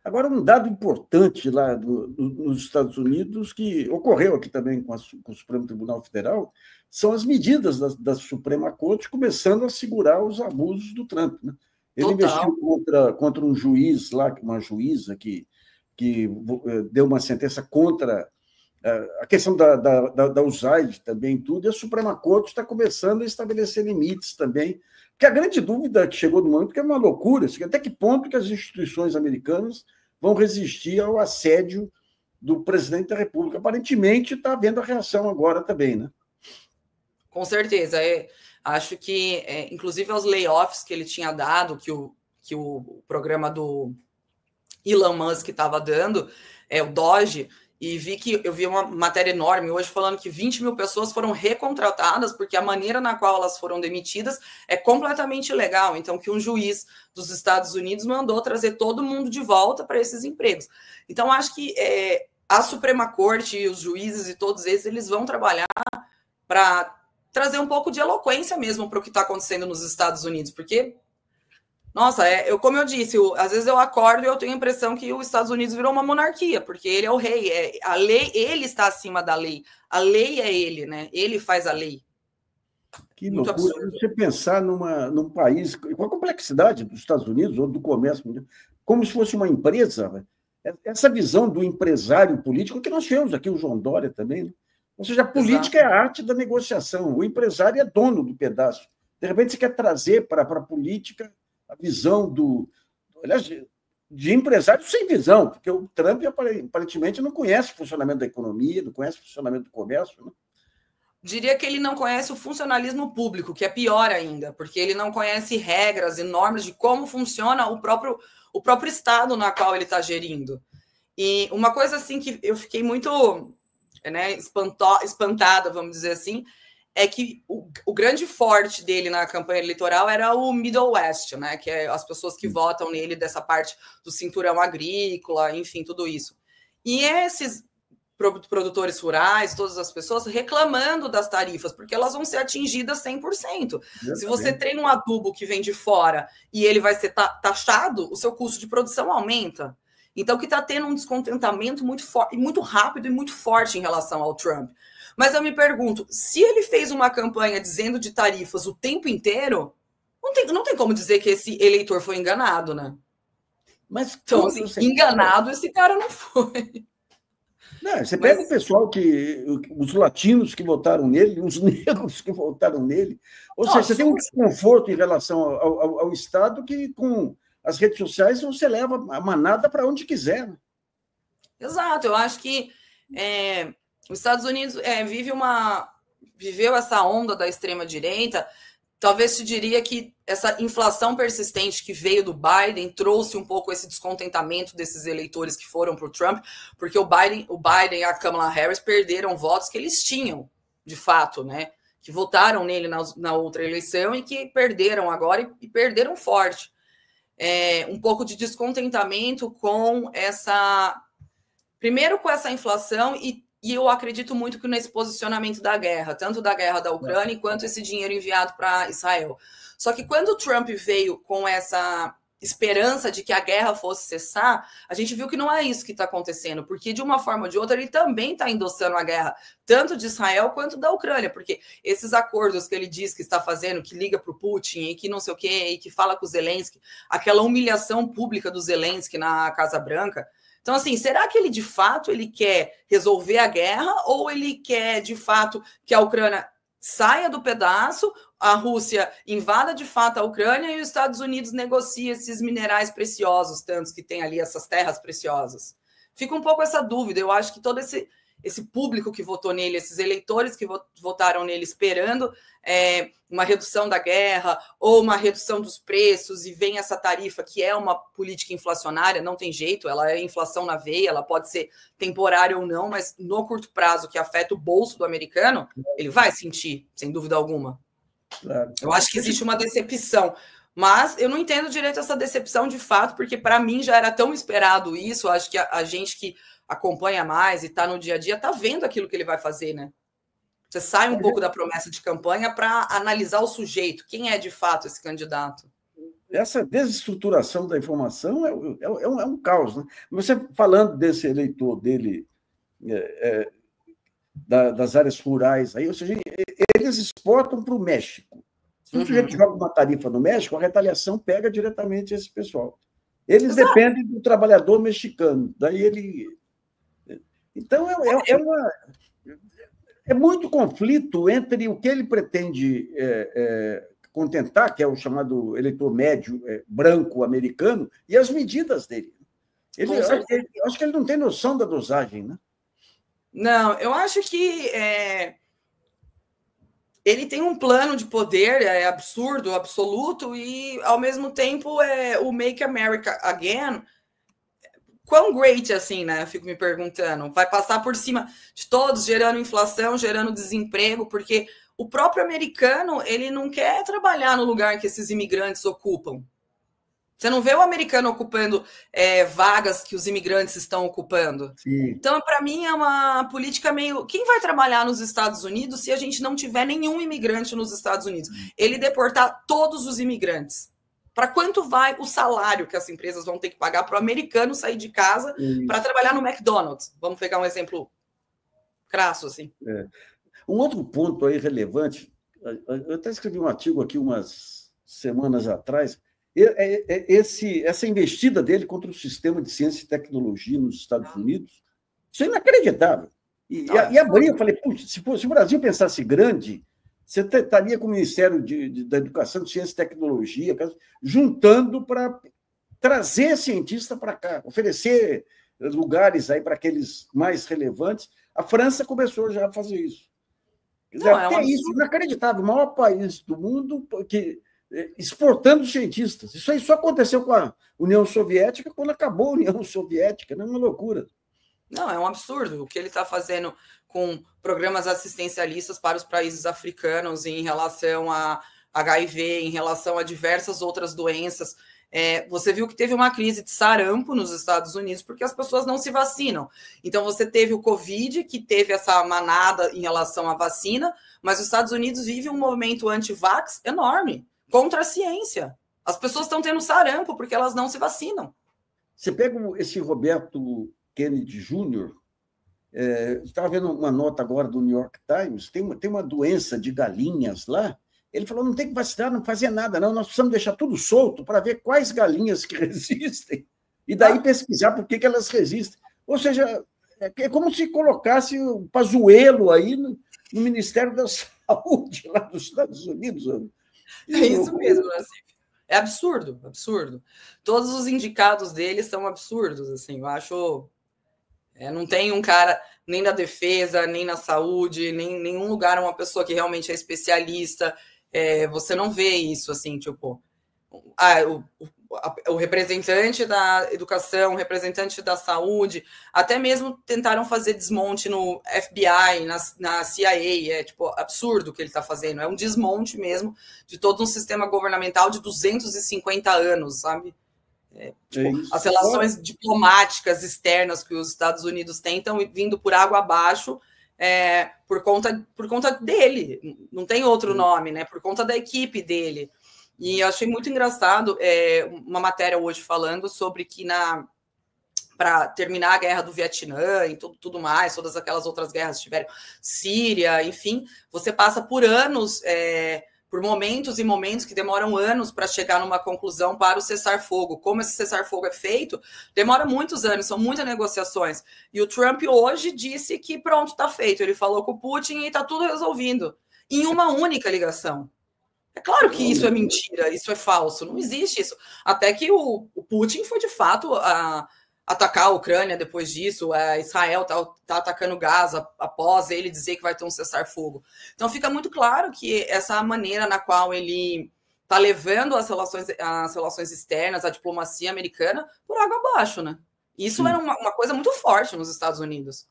Agora, um dado importante lá nos Estados Unidos, que ocorreu aqui também com o Supremo Tribunal Federal, são as medidas da Suprema Corte começando a segurar os abusos do Trump. Né? Ele investiu contra um juiz lá, uma juíza que deu uma sentença contra a questão da USAID também, tudo, e a Suprema Corte está começando a estabelecer limites também, porque a grande dúvida que chegou no momento que é uma loucura, assim, até que ponto que as instituições americanas vão resistir ao assédio do presidente da República. Aparentemente está havendo a reação agora também, né? Com certeza. Acho que, inclusive, aos layoffs que ele tinha dado, que o programa do Elon Musk estava dando, o Doge, e eu vi uma matéria enorme hoje falando que 20 mil pessoas foram recontratadas porque a maneira na qual elas foram demitidas é completamente ilegal. Então, que um juiz dos Estados Unidos mandou trazer todo mundo de volta para esses empregos. Então, acho que a Suprema Corte e os juízes e todos eles vão trabalhar para trazer um pouco de eloquência mesmo para o que está acontecendo nos Estados Unidos, porque nossa, como eu disse, às vezes eu acordo e eu tenho a impressão que os Estados Unidos virou uma monarquia, porque ele é o rei, a lei, ele está acima da lei. A lei é ele, né? Ele faz a lei. Que muito loucura absurdo. Você pensar num país, com a complexidade dos Estados Unidos ou do comércio mundial, como se fosse uma empresa, essa visão do empresário político que nós temos aqui, o João Dória também, né? Ou seja, a política é a arte da negociação, o empresário é dono do pedaço. De repente você quer trazer para a política a visão aliás, de empresário sem visão, porque o Trump aparentemente não conhece o funcionamento da economia, não conhece o funcionamento do comércio. Né? Diria que ele não conhece o funcionalismo público, que é pior ainda, porque ele não conhece regras e normas de como funciona o próprio estado na qual ele está gerindo. E uma coisa assim que eu fiquei muito espantada, vamos dizer assim, é que o grande forte dele na campanha eleitoral era o Middle West, né? Que é as pessoas que votam nele dessa parte do cinturão agrícola, enfim, tudo isso. E esses produtores rurais, todas as pessoas reclamando das tarifas, porque elas vão ser atingidas 100%. Se você tem um adubo que vem de fora e ele vai ser taxado, o seu custo de produção aumenta. Então, que está tendo um descontentamento muito rápido e muito forte em relação ao Trump. Mas eu me pergunto, se ele fez uma campanha dizendo de tarifas o tempo inteiro, não tem como dizer que esse eleitor foi enganado, né? Mas então, assim, enganado esse cara não foi. Não, você pega o pessoal os latinos que votaram nele, os negros que votaram nele. Ou seja, você tem um desconforto em relação ao Estado que, com as redes sociais, você leva a manada para onde quiser. Né? Exato, eu acho que os Estados Unidos viveu essa onda da extrema-direita. Talvez se diria que essa inflação persistente que veio do Biden trouxe um pouco esse descontentamento desses eleitores que foram para o Trump, porque o Biden e a Kamala Harris perderam votos que eles tinham, de fato, né? Que votaram nele na outra eleição e que perderam agora e perderam forte. Um pouco de descontentamento com primeiro com essa inflação e eu acredito muito que nesse posicionamento da guerra, tanto da guerra da Ucrânia quanto esse dinheiro enviado para Israel. Só que quando o Trump veio com essa esperança de que a guerra fosse cessar, a gente viu que não é isso que está acontecendo, porque de uma forma ou de outra ele também está endossando a guerra, tanto de Israel quanto da Ucrânia, porque esses acordos que ele diz que está fazendo, que liga para o Putin e que não sei o quê, e que fala com o Zelensky, aquela humilhação pública do Zelensky na Casa Branca. Então, assim, será que ele, de fato, ele quer resolver a guerra ou ele quer, de fato, que a Ucrânia saia do pedaço, a Rússia invada, de fato, a Ucrânia e os Estados Unidos negociem esses minerais preciosos, tantos que tem ali, essas terras preciosas? Fica um pouco essa dúvida. Eu acho que todo esse público que votou nele, esses eleitores que votaram nele esperando uma redução da guerra ou uma redução dos preços e vem essa tarifa que é uma política inflacionária, não tem jeito, ela é inflação na veia, ela pode ser temporária ou não, mas no curto prazo que afeta o bolso do americano, ele vai sentir, sem dúvida alguma. Claro. Eu acho que existe uma decepção, mas eu não entendo direito essa decepção de fato, porque para mim já era tão esperado isso. Acho que a gente que acompanha mais e está no dia a dia está vendo aquilo que ele vai fazer, né? Você sai um pouco da promessa de campanha para analisar o sujeito, quem é de fato esse candidato. essa desestruturação da informação é um caos. Né? Você falando desse eleitor dele, das áreas rurais, aí, ou seja, eles exportam para o México. Se o sujeito joga uma tarifa no México, a retaliação pega diretamente esse pessoal. Eles dependem do trabalhador mexicano. Daí ele. Então, é muito conflito entre o que ele pretende contentar, que é o chamado eleitor médio branco americano, e as medidas dele. Eu acho que ele não tem noção da dosagem, né? Não, eu acho que ele tem um plano de poder absurdo, absoluto, e, ao mesmo tempo, o Make America Again, quão great, assim, né? Eu fico me perguntando. Vai passar por cima de todos, gerando inflação, gerando desemprego, porque o próprio americano, ele não quer trabalhar no lugar que esses imigrantes ocupam. Você não vê o americano ocupando vagas que os imigrantes estão ocupando. Sim. Então, para mim, é uma política meio... Quem vai trabalhar nos Estados Unidos se a gente não tiver nenhum imigrante nos Estados Unidos? Ele deportar todos os imigrantes. Para quanto vai o salário que as empresas vão ter que pagar para o americano sair de casa para trabalhar no McDonald's? Vamos pegar um exemplo crasso, assim. Um outro ponto aí relevante, eu até escrevi um artigo aqui umas semanas atrás, essa investida dele contra o sistema de ciência e tecnologia nos Estados Unidos, isso é inacreditável. E abri, eu falei, puxa, se o Brasil pensasse grande, você estaria com o Ministério da Educação, de Ciência e Tecnologia, juntando para trazer cientista para cá, oferecer lugares aí para aqueles mais relevantes. A França começou já a fazer isso. Quer dizer, até isso, inacreditável, o maior país do mundo exportando cientistas. Isso aí só aconteceu com a União Soviética quando acabou a União Soviética, não é uma loucura. Não, é um absurdo o que ele está fazendo com programas assistencialistas para os países africanos em relação a HIV, em relação a diversas outras doenças. Você viu que teve uma crise de sarampo nos Estados Unidos porque as pessoas não se vacinam. Então, você teve o Covid, que teve essa manada em relação à vacina, mas os Estados Unidos vive um movimento anti-vax enorme, contra a ciência. As pessoas estão tendo sarampo porque elas não se vacinam. Você pega esse Roberto Kennedy Jr., estava vendo uma nota agora do New York Times, tem uma doença de galinhas lá, ele falou, não tem que vacinar, não fazer nada, não, nós precisamos deixar tudo solto para ver quais galinhas que resistem, e daí pesquisar por que elas resistem. Ou seja, é como se colocasse o Pazuello aí no Ministério da Saúde lá dos Estados Unidos. É isso mesmo, Nassif. É absurdo, absurdo. Todos os indicados dele são absurdos, assim, eu acho... não tem um cara nem na defesa, nem na saúde, nem nenhum lugar, uma pessoa que realmente é especialista. Você não vê isso, assim, tipo... o representante da educação, o representante da saúde, até mesmo tentaram fazer desmonte no FBI, na CIA, tipo absurdo o que ele está fazendo, é um desmonte mesmo de todo um sistema governamental de 250 anos, sabe? As relações diplomáticas externas que os Estados Unidos têm estão vindo por água abaixo por conta dele, não tem outro nome, né? Por conta da equipe dele. E eu achei muito engraçado uma matéria hoje falando sobre que para terminar a guerra do Vietnã e tudo mais, todas aquelas outras guerras que tiveram, Síria, enfim, você passa por anos, por momentos e momentos que demoram anos para chegar numa conclusão para o cessar-fogo. Como esse cessar-fogo é feito, demora muitos anos, são muitas negociações. E o Trump hoje disse que pronto, está feito. Ele falou com o Putin e está tudo resolvido. Em uma única ligação. É claro que isso é mentira, isso é falso, não existe isso. Até que o Putin foi, de fato, atacar a Ucrânia depois disso, Israel tá atacando Gaza após ele dizer que vai ter um cessar-fogo. Então fica muito claro que essa maneira na qual ele está levando as relações externas, a diplomacia americana, por água abaixo, né? Isso era uma coisa muito forte nos Estados Unidos.